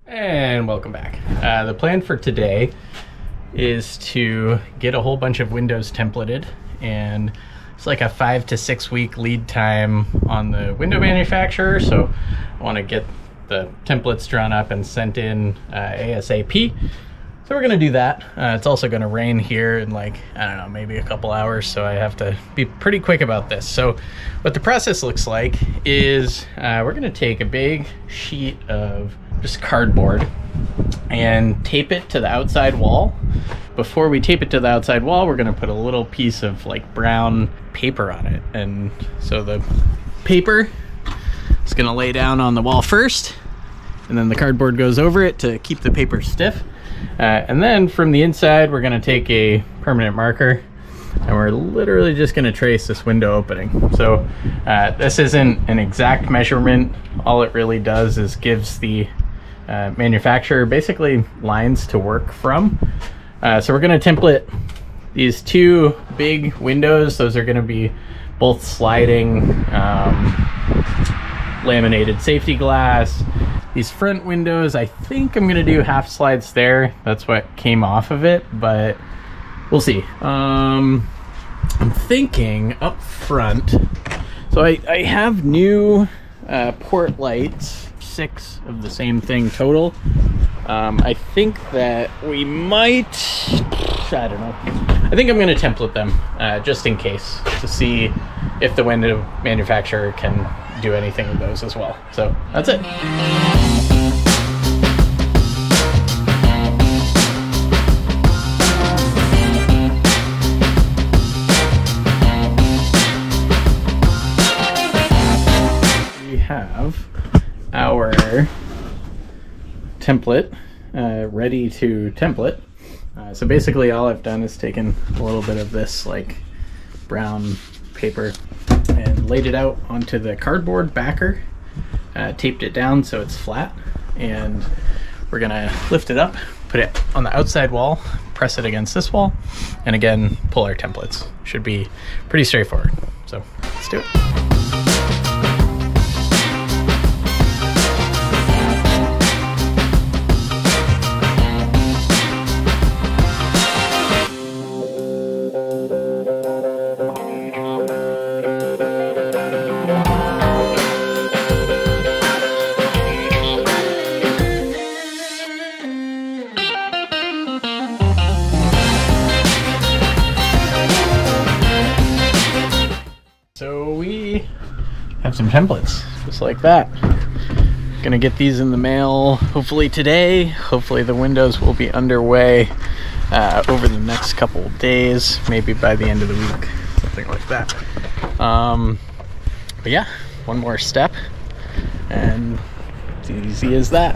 And welcome back. The plan for today is to get a whole bunch of windows templated, and it's like a 5 to 6 week lead time on the window manufacturer, so I want to get the templates drawn up and sent in ASAP. So we're gonna do that. It's also gonna rain here in like, I don't know, maybe a couple hours, so I have to be pretty quick about this. So what the process looks like is we're gonna take a big sheet of just cardboard and tape it to the outside wall. Before we tape it to the outside wall, we're gonna put a little piece of like brown paper on it. And so the paper is gonna lay down on the wall first, and then the cardboard goes over it to keep the paper stiff. And then from the inside, we're gonna take a permanent marker and we're literally just gonna trace this window opening. So this isn't an exact measurement. All it really does is gives the manufacturer basically lines to work from. So we're gonna template these two big windows. Those are gonna be both sliding laminated safety glass. These front windows, I think I'm gonna do half slides there. That's what came off of it, but we'll see. I'm thinking up front. So I have new port lights, 6 of the same thing total. I think that we might, I don't know. I think I'm gonna template them just in case, to see if the window manufacturer can do anything with those as well. So that's it. We have our template ready to template. So basically all I've done is taken a little bit of this like brown paper and laid it out onto the cardboard backer, taped it down so it's flat, and we're gonna lift it up, put it on the outside wall, press it against this wall, and again pull our templates. Should be pretty straightforward. So let's do it. So we have some templates, just like that. Gonna get these in the mail hopefully today. Hopefully the windows will be underway over the next couple of days, maybe by the end of the week, something like that. But yeah, one more step, and it's easy as that.